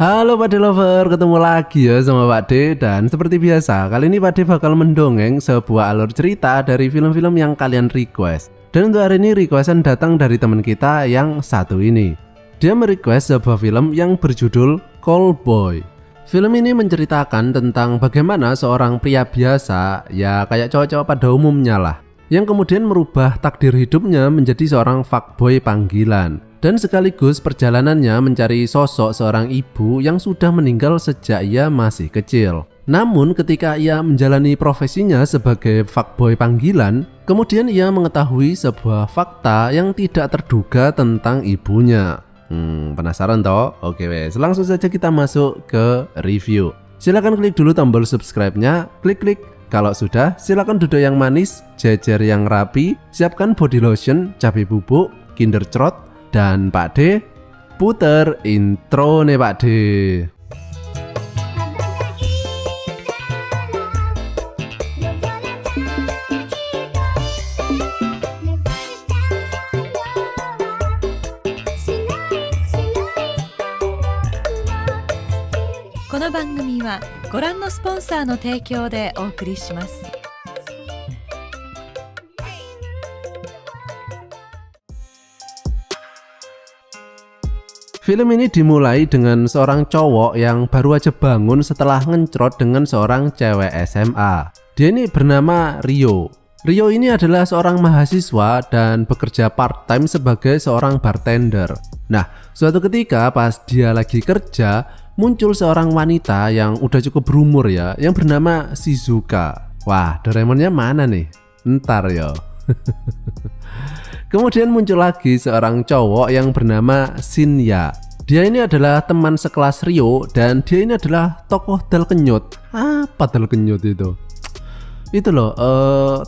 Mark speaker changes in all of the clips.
Speaker 1: Halo Pak D Lover, ketemu lagi ya sama Pak D. Dan seperti biasa, kali ini Pak D bakal mendongeng sebuah alur cerita dari film-film yang kalian request. Dan untuk hari ini requestan datang dari teman kita yang satu ini. Dia merequest sebuah film yang berjudul Callboy. Film ini menceritakan tentang bagaimana seorang pria biasa, ya kayak cowok-cowok pada umumnya lah, yang kemudian merubah takdir hidupnya menjadi seorang fuckboy panggilan. Dan sekaligus perjalanannya mencari sosok seorang ibu yang sudah meninggal sejak ia masih kecil. Namun ketika ia menjalani profesinya sebagai fuckboy panggilan, kemudian ia mengetahui sebuah fakta yang tidak terduga tentang ibunya. Penasaran toh? Oke wes, langsung saja kita masuk ke review. Silahkan klik dulu tombol subscribe-nya, klik. Kalau sudah, silakan duduk yang manis, jejer yang rapi, siapkan body lotion, cabai bubuk, Kinder Crot, dan Pak D, puter intro nih Pak D.
Speaker 2: Kono bangumi wa goran no sponsor no teikyo de ookuri shimasu.
Speaker 1: Film ini dimulai dengan seorang cowok yang baru aja bangun setelah ngencrot dengan seorang cewek SMA. Dia ini bernama Rio. Rio ini adalah seorang mahasiswa dan bekerja part-time sebagai seorang bartender. Nah, suatu ketika pas dia lagi kerja, muncul seorang wanita yang udah cukup berumur ya, yang bernama Shizuka. Wah, Doraemonnya mana nih? Ntar ya. Kemudian muncul lagi seorang cowok yang bernama Shinya. Dia ini adalah teman sekelas Rio dan dia ini adalah tokoh dal kenyut. Apa dal kenyut itu? Itu loh,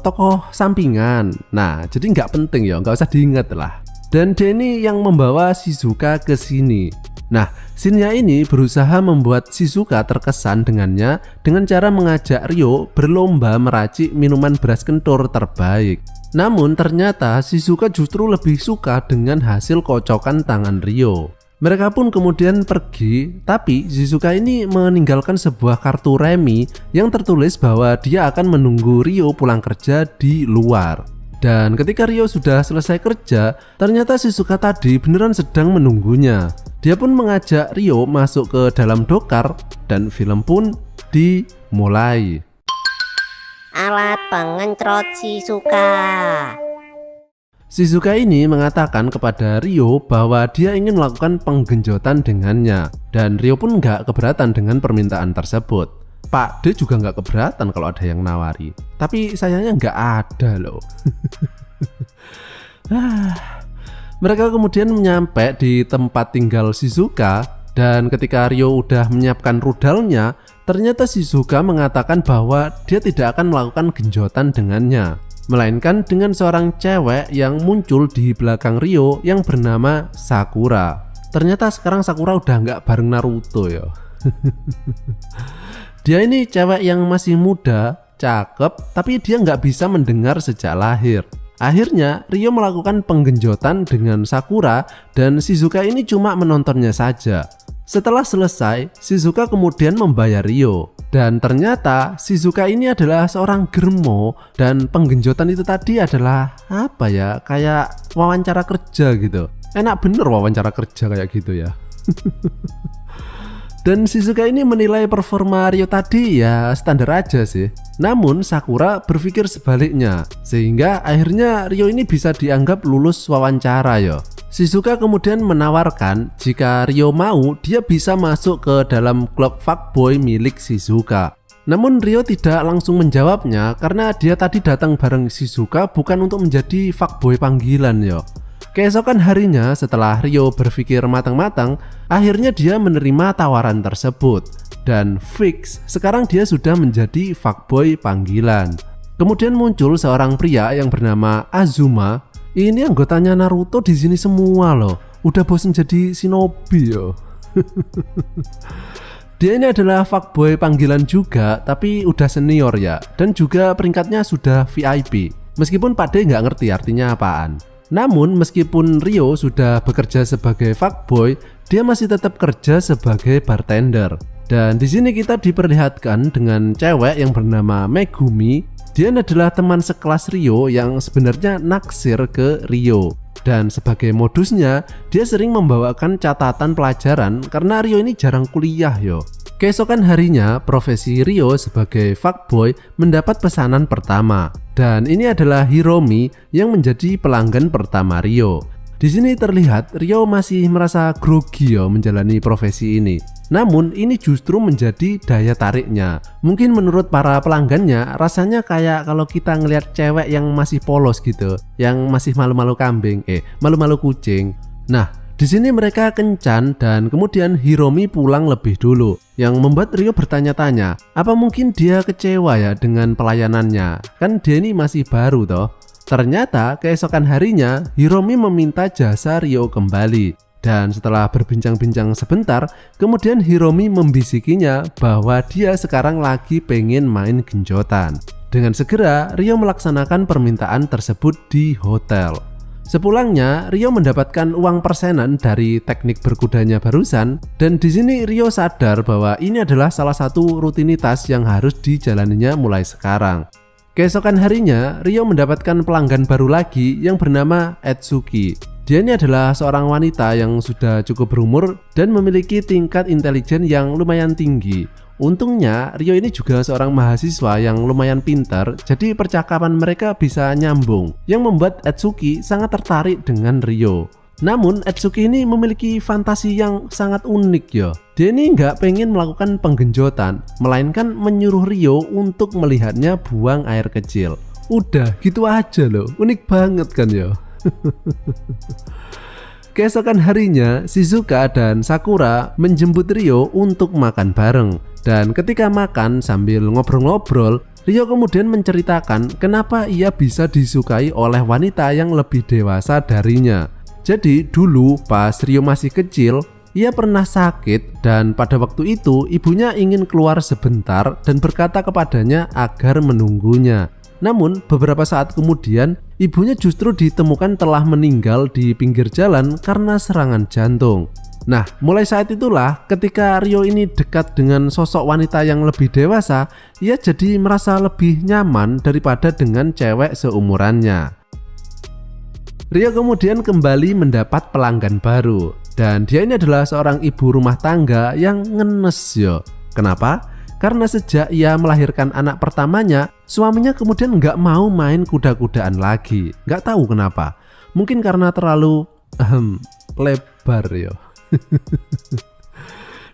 Speaker 1: tokoh sampingan. Nah, jadi nggak penting ya, nggak usah diingat lah. Dan dia ini yang membawa Shizuka ke sini. Nah, Shinya ini berusaha membuat Shizuka terkesan dengannya dengan cara mengajak Rio berlomba meracik minuman beras kentur terbaik. Namun ternyata Shizuka justru lebih suka dengan hasil kocokan tangan Rio. Mereka pun kemudian pergi, tapi Shizuka ini meninggalkan sebuah kartu remi yang tertulis bahwa dia akan menunggu Rio pulang kerja di luar. Dan ketika Rio sudah selesai kerja, ternyata Shizuka tadi beneran sedang menunggunya. Dia pun mengajak Rio masuk ke dalam dokar dan film pun dimulai.
Speaker 3: Alat pengencrot Shizuka.
Speaker 1: Shizuka ini mengatakan kepada Rio bahwa dia ingin melakukan penggenjotan dengannya. Dan Rio pun nggak keberatan dengan permintaan tersebut. Pak D juga nggak keberatan kalau ada yang nawari. Tapi sayangnya nggak ada loh. Mereka kemudian nyampe di tempat tinggal Shizuka. Dan ketika Rio udah menyiapkan rudalnya, ternyata Shizuka mengatakan bahwa dia tidak akan melakukan genjotan dengannya, melainkan dengan seorang cewek yang muncul di belakang Rio yang bernama Sakura. Ternyata sekarang Sakura udah nggak bareng Naruto ya. Dia ini cewek yang masih muda, cakep, tapi dia nggak bisa mendengar sejak lahir. Akhirnya Rio melakukan penggenjotan dengan Sakura dan Shizuka ini cuma menontonnya saja. Setelah selesai, Shizuka kemudian membayar Rio. Dan ternyata Shizuka ini adalah seorang germo dan penggenjotan itu tadi adalah apa ya, kayak wawancara kerja gitu. Enak bener wawancara kerja kayak gitu ya. Dan Shizuka ini menilai performa Rio tadi ya standar aja sih. Namun Sakura berpikir sebaliknya, sehingga akhirnya Rio ini bisa dianggap lulus wawancara ya. Shizuka kemudian menawarkan jika Rio mau dia bisa masuk ke dalam klub fuckboy milik Shizuka. Namun Rio tidak langsung menjawabnya karena dia tadi datang bareng Shizuka bukan untuk menjadi fuckboy panggilan ya. Keesokan harinya setelah Rio berpikir matang-matang, akhirnya dia menerima tawaran tersebut. Dan fix, sekarang dia sudah menjadi fuckboy panggilan. Kemudian muncul seorang pria yang bernama Azuma. Ini anggotanya Naruto di sini semua loh. Udah bosen jadi shinobi yo. Dia ini adalah fuckboy panggilan juga, tapi udah senior ya. Dan juga peringkatnya sudah VIP. Meskipun Pak D nggak ngerti artinya apaan. Namun meskipun Ryo sudah bekerja sebagai fuckboy, dia masih tetap kerja sebagai bartender. Dan di sini kita diperlihatkan dengan cewek yang bernama Megumi. Dia adalah teman sekelas Ryo yang sebenarnya naksir ke Ryo. Dan sebagai modusnya, dia sering membawakan catatan pelajaran karena Ryo ini jarang kuliah yo. Keesokan harinya, profesi Ryo sebagai fuckboy mendapat pesanan pertama. Dan ini adalah Hiromi yang menjadi pelanggan pertama Ryo. Di sini terlihat Ryo masih merasa grogi yo menjalani profesi ini. Namun ini justru menjadi daya tariknya. Mungkin menurut para pelanggannya rasanya kayak kalau kita ngelihat cewek yang masih polos gitu, yang masih malu-malu kambing, malu-malu kucing. Nah, di sini mereka kencan dan kemudian Hiromi pulang lebih dulu, yang membuat Ryo bertanya-tanya, apa mungkin dia kecewa ya dengan pelayanannya? Kan dia ini masih baru toh. Ternyata keesokan harinya Hiromi meminta jasa Ryo kembali. Dan setelah berbincang-bincang sebentar, kemudian Hiromi membisikinya bahwa dia sekarang lagi pengen main genjotan. Dengan segera Ryo melaksanakan permintaan tersebut di hotel. Sepulangnya Ryo mendapatkan uang persenan dari teknik berkudanya barusan, dan di sini Ryo sadar bahwa ini adalah salah satu rutinitas yang harus dijalaninya mulai sekarang. Keesokan harinya, Ryo mendapatkan pelanggan baru lagi yang bernama Etsuki. Dia ini adalah seorang wanita yang sudah cukup berumur dan memiliki tingkat intelijen yang lumayan tinggi. Untungnya, Ryo ini juga seorang mahasiswa yang lumayan pintar, jadi percakapan mereka bisa nyambung, yang membuat Etsuki sangat tertarik dengan Ryo. Namun Etsuki ini memiliki fantasi yang sangat unik ya. Dia ini nggak pengen melakukan penggenjotan, melainkan menyuruh Ryo untuk melihatnya buang air kecil. Udah gitu aja loh, unik banget kan ya. Keesokan harinya, Shizuka dan Sakura menjemput Ryo untuk makan bareng. Dan ketika makan sambil ngobrol-ngobrol, Ryo kemudian menceritakan kenapa ia bisa disukai oleh wanita yang lebih dewasa darinya. Jadi dulu pas Ryo masih kecil, ia pernah sakit dan pada waktu itu ibunya ingin keluar sebentar dan berkata kepadanya agar menunggunya. Namun beberapa saat kemudian ibunya justru ditemukan telah meninggal di pinggir jalan karena serangan jantung. Nah, mulai saat itulah ketika Ryo ini dekat dengan sosok wanita yang lebih dewasa, ia jadi merasa lebih nyaman daripada dengan cewek seumurannya. Ryo kemudian kembali mendapat pelanggan baru, dan dia ini adalah seorang ibu rumah tangga yang ngenes yo. Kenapa? Karena sejak ia melahirkan anak pertamanya, suaminya kemudian nggak mau main kuda-kudaan lagi. Nggak tahu kenapa. Mungkin karena terlalu lebar yo.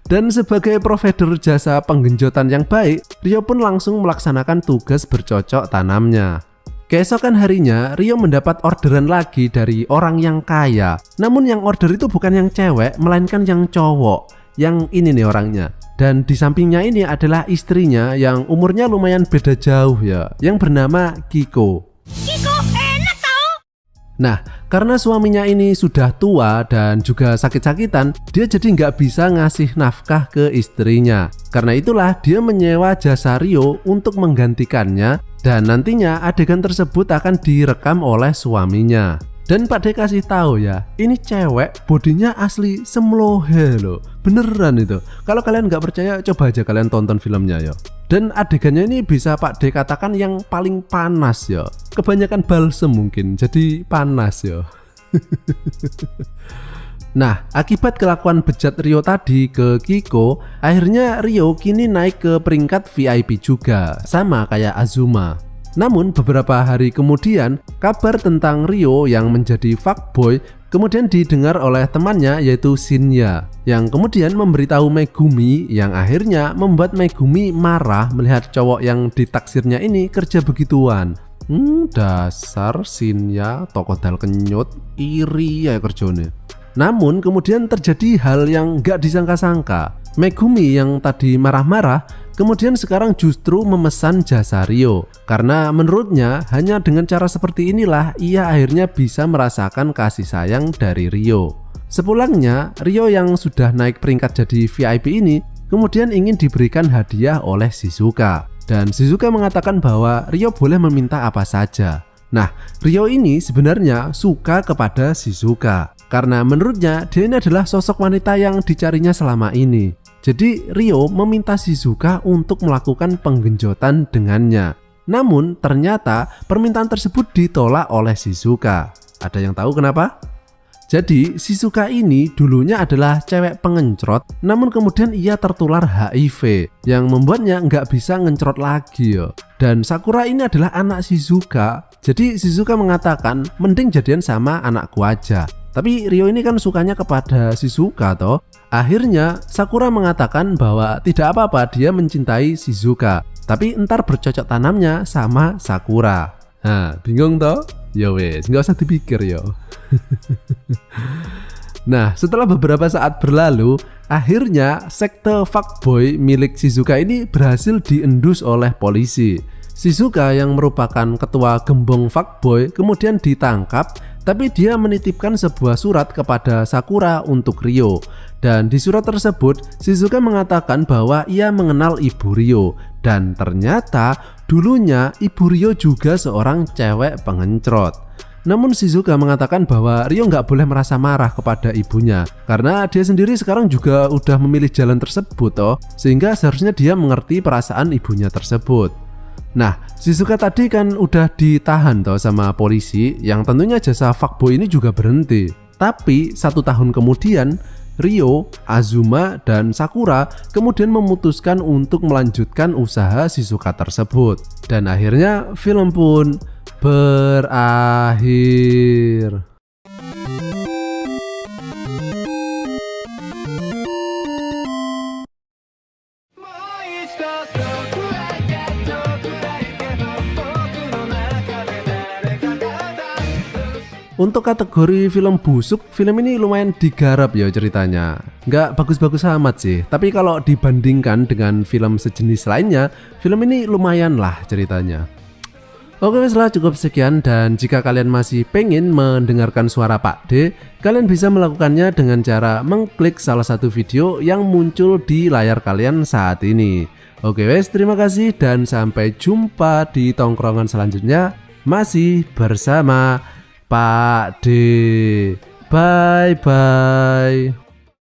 Speaker 1: Dan sebagai provider jasa penggenjotan yang baik, Ryo pun langsung melaksanakan tugas bercocok tanamnya. Keesokan harinya, Ryo mendapat orderan lagi dari orang yang kaya. Namun yang order itu bukan yang cewek, melainkan yang cowok. Yang ini nih orangnya. Dan di sampingnya ini adalah istrinya yang umurnya lumayan beda jauh ya, yang bernama Kiko. Kiko enak tau. Nah, karena suaminya ini sudah tua dan juga sakit-sakitan, dia jadi nggak bisa ngasih nafkah ke istrinya. Karena itulah dia menyewa jasa Ryo untuk menggantikannya. Dan nantinya adegan tersebut akan direkam oleh suaminya. Dan Pak D kasih tahu ya, ini cewek bodinya asli semlohe loh, beneran itu. Kalau kalian nggak percaya, coba aja kalian tonton filmnya ya. Dan adegannya ini bisa Pak D katakan yang paling panas ya. Kebanyakan balsem mungkin, jadi panas ya. Nah, akibat kelakuan bejat Ryo tadi ke Kiko, akhirnya Ryo kini naik ke peringkat VIP juga, sama kayak Azuma. Namun beberapa hari kemudian, kabar tentang Ryo yang menjadi fuckboy kemudian didengar oleh temannya yaitu Shinya, yang kemudian memberitahu Megumi, yang akhirnya membuat Megumi marah melihat cowok yang ditaksirnya ini kerja begituan. Dasar Shinya, tokoh dal kenyut, iri ya kerjanya. Namun kemudian terjadi hal yang gak disangka-sangka. Megumi yang tadi marah-marah kemudian sekarang justru memesan jasa Ryo, karena menurutnya hanya dengan cara seperti inilah ia akhirnya bisa merasakan kasih sayang dari Ryo. Sepulangnya, Ryo yang sudah naik peringkat jadi VIP ini kemudian ingin diberikan hadiah oleh Shizuka. Dan Shizuka mengatakan bahwa Ryo boleh meminta apa saja. Nah, Ryo ini sebenarnya suka kepada Shizuka karena menurutnya dia ini adalah sosok wanita yang dicarinya selama ini. Jadi Ryo meminta Shizuka untuk melakukan penggenjotan dengannya. Namun ternyata permintaan tersebut ditolak oleh Shizuka. Ada yang tahu kenapa? Jadi Shizuka ini dulunya adalah cewek pengencrot, namun kemudian ia tertular HIV yang membuatnya nggak bisa ngencrot lagi yo. Dan Sakura ini adalah anak Shizuka, jadi Shizuka mengatakan mending jadian sama anakku aja. Tapi Ryo ini kan sukanya kepada Shizuka toh. Akhirnya Sakura mengatakan bahwa tidak apa-apa dia mencintai Shizuka, tapi ntar bercocok tanamnya sama Sakura. Nah, bingung toh? Ya wes, nggak usah dipikir yo. Nah, setelah beberapa saat berlalu, akhirnya sekte fuckboy milik Shizuka ini berhasil diendus oleh polisi. Shizuka yang merupakan ketua gembong fuckboy kemudian ditangkap, tapi dia menitipkan sebuah surat kepada Sakura untuk Ryo. Dan di surat tersebut, Shizuka mengatakan bahwa ia mengenal ibu Ryo. Dan ternyata dulunya ibu Ryo juga seorang cewek pengencrot. Namun Shizuka mengatakan bahwa Ryo nggak boleh merasa marah kepada ibunya karena dia sendiri sekarang juga udah memilih jalan tersebut toh, sehingga seharusnya dia mengerti perasaan ibunya tersebut. Nah, Shizuka tadi kan udah ditahan toh sama polisi, yang tentunya jasa fuckboy ini juga berhenti. Tapi 1 tahun kemudian Ryo, Azuma, dan Sakura kemudian memutuskan untuk melanjutkan usaha Shizuka tersebut. Dan akhirnya film pun berakhir. Untuk kategori film busuk, film ini lumayan digarap ya ceritanya. Nggak bagus-bagus amat sih, tapi kalau dibandingkan dengan film sejenis lainnya, film ini lumayan lah ceritanya. Oke, setelah cukup sekian, dan jika kalian masih pengen mendengarkan suara Pak D, kalian bisa melakukannya dengan cara mengklik salah satu video yang muncul di layar kalian saat ini. Oke wes, terima kasih dan sampai jumpa di tongkrongan selanjutnya, masih bersama Pak D. Bye bye.